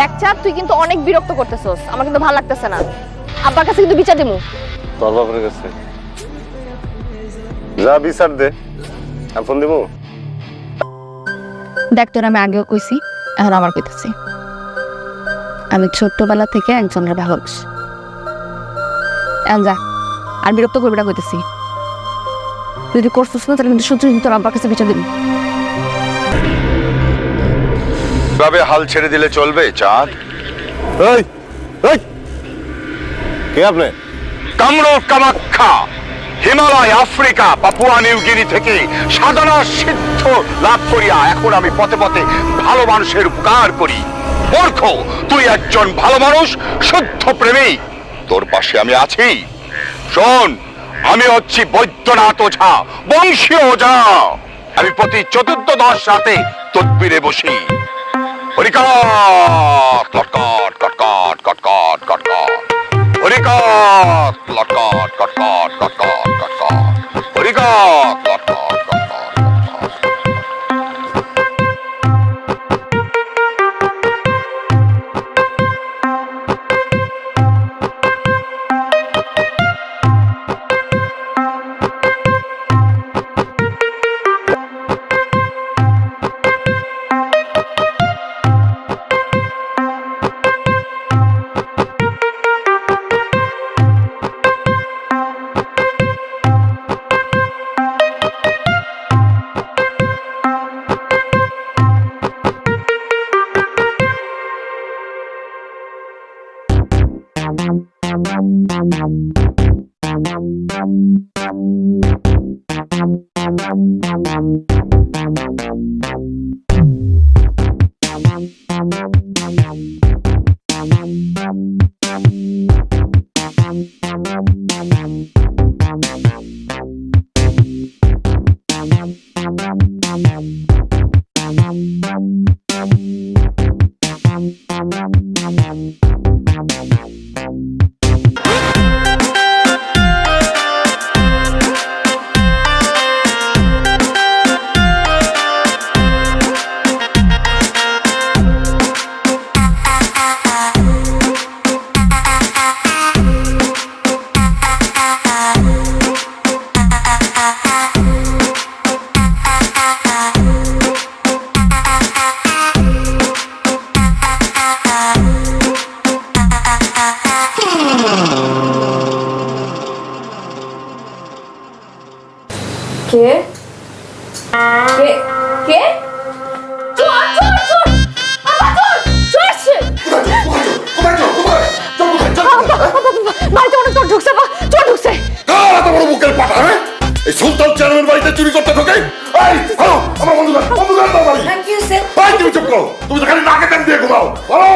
দেখ চাঁদ, তুই কিন্তু অনেক বিরক্ত করতেছস, আমার কিন্তু ভালো লাগতেছে না। আব্বার কাছে কিন্তু বিচার দিমু। তোর বাবার কাছে যা বিচার দে, আমি ফোন দিমু। দেখ তোর আমি আগেও কইছি, এখন আমার কইতেছি, আমি ছোট্টবেলা থেকে একজনের ভালোবাসি। এখন যা, আর বিরক্ত করবি না কইতেছি। যদি করছিস না তাহলে কিন্তু সত্যি তোর আব্বার কাছে বিচার দিবি। ভাবে হাল ছেড়ে দিলে চলবে চাঁদ? এই এই কে আপনি? Kamrup Kamakhya, Himalaya, Africa, Papua New Guinea থেকে সাধনা সিদ্ধ লাভ করিয়া এখন আমি পথে পথে ভালো মানুষের উপকার করি। মূর্খ, তুই একজন ভালো মানুষ, শুদ্ধ প্রেমিক, তোর পাশে আমি আছি। শোন, আমি হচ্ছি বৈদ্যনাথ ওঝা, বংশীয় ওঝা। আমি প্রতি চতুর্দশ রাতে তদবিরে বসি। হরিকাত লটকট কটকট কটকট কটকট, হরিকাত লটকট কটকট কটকট কটকট, হরিকাত লটকট কটকট কটকট। কে কে কে? চোর চোর চোর, আব্বা চোর, চোর আসছে। বাড়িতে অনেক চোর ঢুকছে, চোর ঢুকছে। কার এত বড় বুকের পাটা, হ্যাঁ? এই সুলতান চেয়ারম্যান বাড়িতে চুরি করতে ঢোকে? এই হ্যালো, আমার বন্ধুগান দাও বাড়ি। Thank you sir. এই তুমি চুপ করো, তুমি তো খালি নাকে টান দিয়ে ঘুমাও। হ্যালো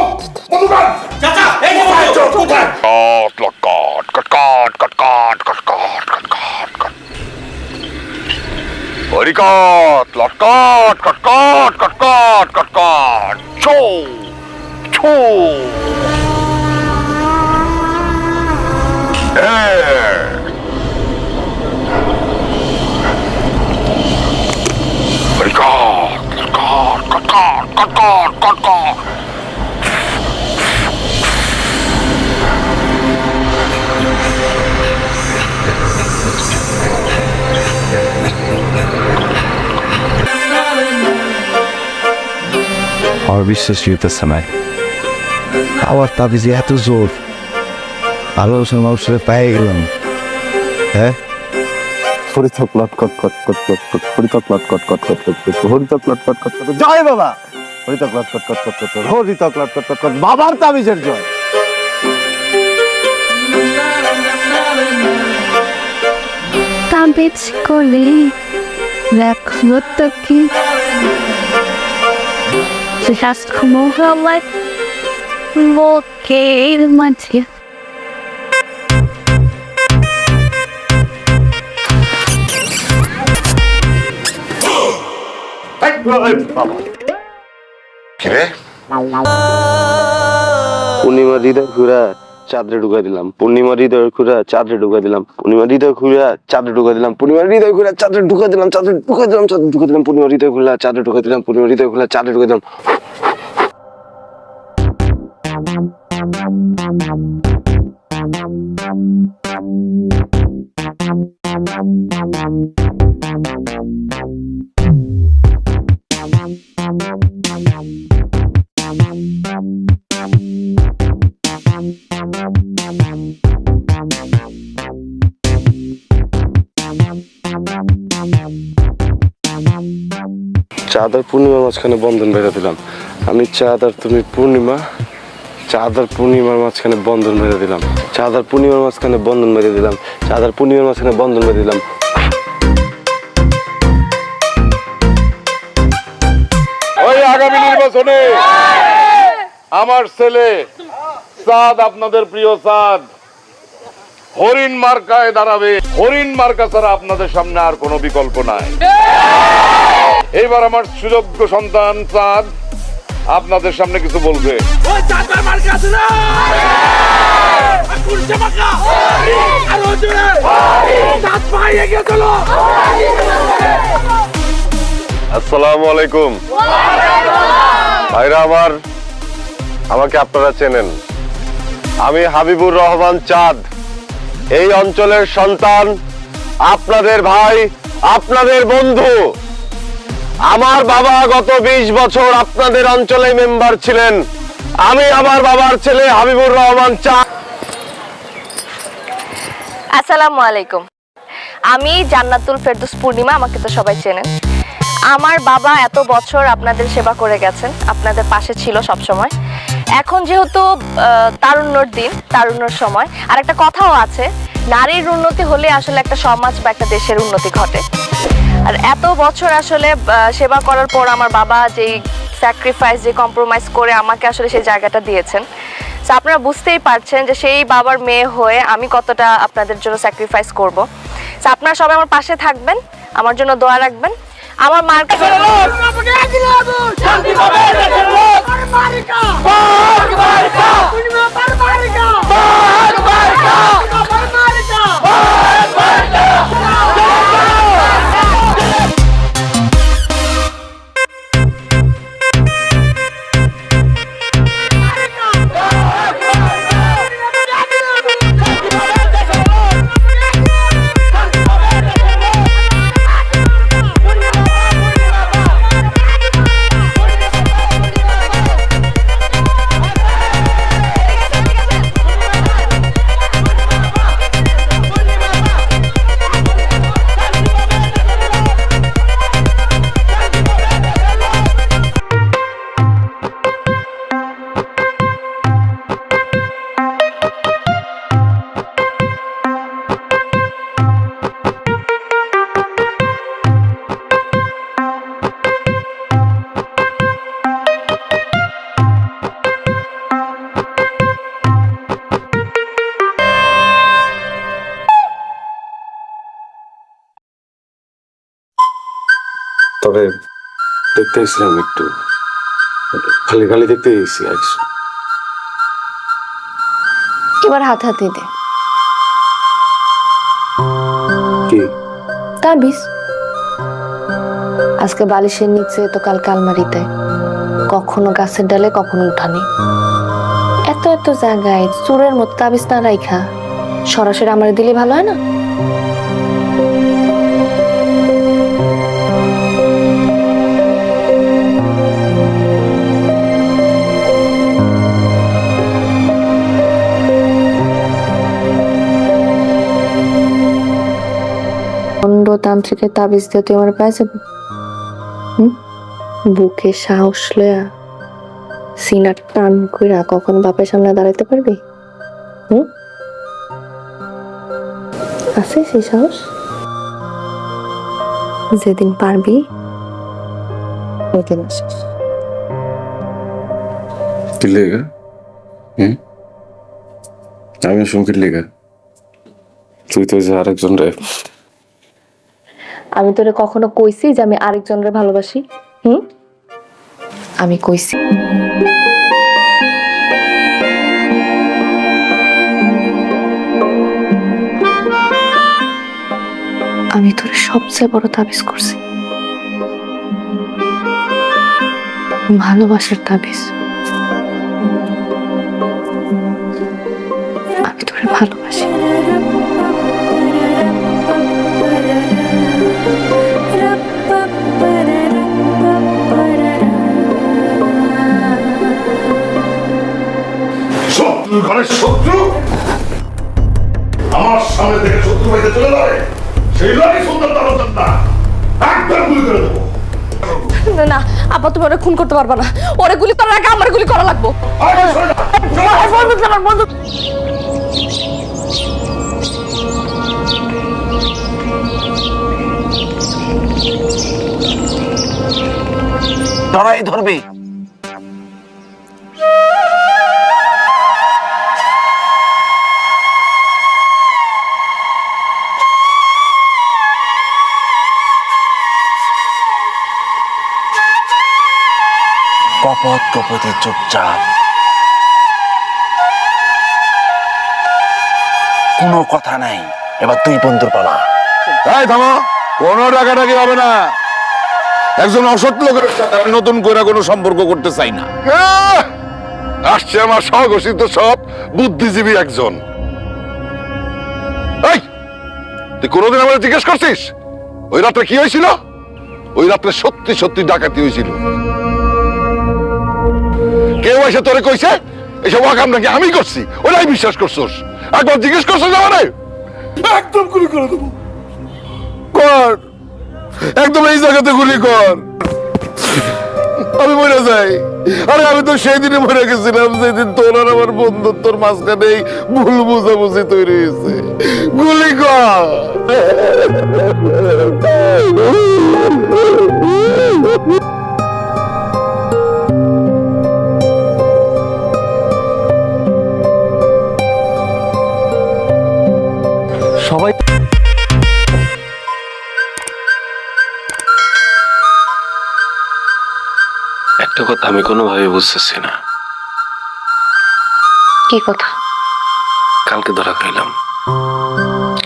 বন্ধুগান, চাচা এই যে কোথায় চোর কোথায়? কট কটকট কটকট কটকট কটকট কট, হরিকট লটকট কটকট কটকট কটকট, ছো ছো। আমার বিশ্বাস হইতেছে না, আমার তাবিজে এত জোর। ভালোবাসার মানুষের পেয়ে গেলাম। হ্যাঁ, হরিতক লটকট কট কট কট কট, হরিতক লটকট কট কট কট কট, হরিতক লটকট কট কট। জয় বাবা, হরিতক লটকট কট কট কট, হরিতক লটকট কট কট, বাবার তাবিজের জয়। তাবিজ করলে রাখলো তো কি বুকের মাঝে। কিরে পূর্ণিমা হৃদয় ঘুরা চাঁদরে ঢুকাই দিলাম, পূর্ণিমা হৃদয় ঘুরা চাঁদরে ঢুকাই দিলাম, পূর্ণিমা হৃদয় ঘুরা চাঁদরে ঢুকাই দিলাম, পূর্ণিমা হৃদয় ঘুরা চাঁদরে ঢুকাই দিলাম, চাঁদরে ঢুকাই দিলাম, চাঁদরে ঢুকাই দিলাম, পূর্ণিমা হৃদয় ঘুরা চাঁদরে ঢুকাই দিলাম, পূর্ণিমা হৃদয় ঘুরা চাঁদরে ঢুকাই দিলাম। চাঁদ আর পূর্ণিমার মাঝখানে বন্ধন বেঁধে দিলাম। আমি চাঁদ আর তুমি পূর্ণিমা, চাঁদ আর পূর্ণিমার মাঝখানে বন্ধন বেঁধে দিলাম। চাঁদ আর পূর্ণিমার মাঝখানে বন্ধন বেঁধে দিলাম। চাঁদ আর পূর্ণিমার মাঝখানে বন্ধন বেঁধে দিলাম। ওই আগামী নির্বাচনে আমার ছেলে চাঁদ, আপনাদের প্রিয় চাঁদ, হরিণ মার্কায় দাঁড়াবে। হরিণ মার্কা ছাড়া আপনাদের সামনে আর কোনো বিকল্প নাই। এইবার আমার সুযোগ্য সন্তান চাঁদ আপনাদের সামনে কিছু বলবে। আসসালামু আলাইকুম ভাইরা আমার, আমাকে আপনারা চেনেন। আমি হাবিবুর রহমান চাঁদ, এই অঞ্চলের সন্তান, আপনাদের ভাই, আপনাদের বন্ধু। আমার বাবা গত 20 বছর আপনাদের অঞ্চলে মেম্বার ছিলেন। আমি আমার বাবার ছেলে হাবিবুর রহমান চাঁদ। আসসালামু আলাইকুম, আমি জান্নাতুল ফেরদৌস পূর্ণিমা, আমাকে তো সবাই চেনেন। আমার বাবা এত বছর আপনাদের সেবা করে গেছেন, আপনাদের পাশে ছিল সব সময়। এখন যেহেতু তারুণ্যর দিন, তারুণ্যর সময়, আর একটা কথাও আছে, নারীর উন্নতি হলে আসলে একটা সমাজ বা একটা দেশের উন্নতি ঘটে। আর এত বছর আসলে সেবা করার পর আমার বাবা যেই স্যাক্রিফাইস, যে কম্প্রোমাইজ করে আমাকে আসলে সেই জায়গাটা দিয়েছেন, তো আপনারা বুঝতেই পারছেন যে সেই বাবার মেয়ে হয়ে আমি কতটা আপনাদের জন্য স্যাক্রিফাইস করব। তো আপনারা সবাই আমার পাশে থাকবেন, আমার জন্য দোয়া রাখবেন। আমার মার তবে দেখতে এসেছিলাম, একটু খালি খালি দেখতে এসেছি। এবার হাত হাতে দে। কি তাবিজ। আজকে বালিশের নিচে, তো কালকে আলমারিতে, কখনো গাছের ডালে, কখনো উঠানে। এত এত জায়গায় চোরের মতো তাবিজ না রাইখা সরাসরি আমার দিলে ভালো হয় না? তান্ত্রিকের তাবিজ দিয়ে তুই আমার পায়ে যাবি? বুকে সাহস লয়া সিনার টান কইরা কখন বাপের সামনে দাঁড়াইতে পারবি? আছে সেই সাহস? যেদিন পারবি ওইদিন আসিস। কি লেগা? আমি শুনকির লেগা? তুই তো যে আরেকজন রে। আমি তোরে কখনো কইছি যে আমি আরেকজনের ভালোবাসি? আমি কইছি? আমি তোরে সবচেয়ে বড় তাবিজ করছি, ভালোবাসার তাবিজ। ভালোবাসি। শত্রু ঘরের শত্রু আমার সামনে থেকে শত্রু হইতে চলে যায়, সেই লড়াই সুন্দর তার না, একদম গুলি করে দেবো। না আপা, তুমি ওরে খুন করতে পারবা না। ওরে গুলি করার আগে আমার গুলি করা লাগবো। আরে শোনো না, লড়াই ধরবে। কপত কপতে চুপচাপ, কোনো কথা নাই। এবার তুই বন্ধুর পালা। এই থামো, কোনো ডাকাডাকি হবে না। একজন অসৎ লোকের সাথে আমি নতুন করে কোনো সম্পর্ক করতে চাই না। আসছে আমার স্বঘোষিত সব বুদ্ধিজীবী একজন। এই, তুই কোনোদিন আমাকে জিজ্ঞেস করছিস ওই রাত্রে কি হয়েছিল? ওই রাত্রে সত্যি সত্যি ডাকাতি হয়েছিল। কেউ এসে তোরে কইছে এসব ওয়াকাম নাকি আমি করছি, ওরাই বিশ্বাস করছোস? একবার জিজ্ঞেস করছো না মানে? একদম গুলি করে দেবো। কর, একদম এই জায়গাতে গুলি কর, আমি মরে যাই। আরে আমি তো সেই দিনে মরে গেছিলাম যেদিন তোর আর আমার বন্ধুত্বর মাঝখানে ভুল বুঝাবুঝি তৈরি হয়েছে। গুলি কর। সবাই একটা কথা আমি কোনোভাবে বুঝতেছি না। কি কথা? কালকে ধরা খাইলাম,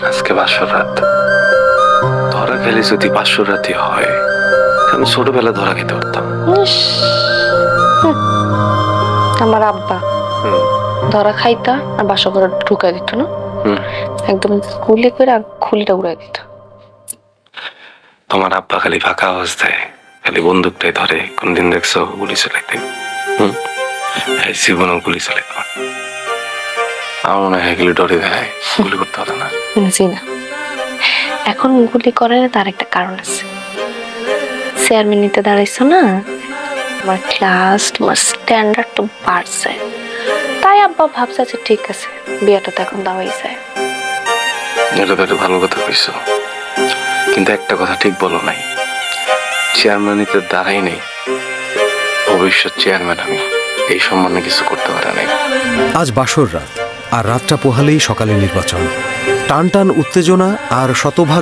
আজকে 500 রাত। ধরা খেলে যদি 500 রাতই হয়, আমি ছোটবেলা ধরা খেতে পারতাম। ইস, আমার আব্বা ধরা খাইতা আর বাসা করে ঢুকাই দিত না, একদম গুলি করে খুলিটা উড়াই দিত। তোমার আব্বা খালি ফাঁকা অবস্থায় খালি বন্দুকটাই ধরে। কোনদিন দেখছো গুলি চালাইতে? জীবনও গুলি চালাইতে পারে। আমার মনে হয় এগুলি ডরে দেয়, গুলি করতে পারে না। জি না, এখন গুলি করে না, তার একটা কারণ আছে। চেয়ারম্যান নিতে দাঁড়াইছো না, তোমার ক্লাস, তোমার স্ট্যান্ডার্ড তো বাড়ছে, তাই আব্বা ভাবছে যে ঠিক আছে বিয়েটা তো এখন দেওয়াই যায়। এটা তো একটা ভালো কথা কইছো, কিন্তু একটা কথা ঠিক বলো নাই। চেয়ারম্যান নিতে দাঁড়াই নেই, ভবিষ্যৎ চেয়ারম্যান আমি, এই সম্মানে কিছু করতে পারে নাই। আজ বাসর রাত, আর রাতটা পোহালেই সকালে নির্বাচন। টান টান উত্তেজনা আর শতভাগ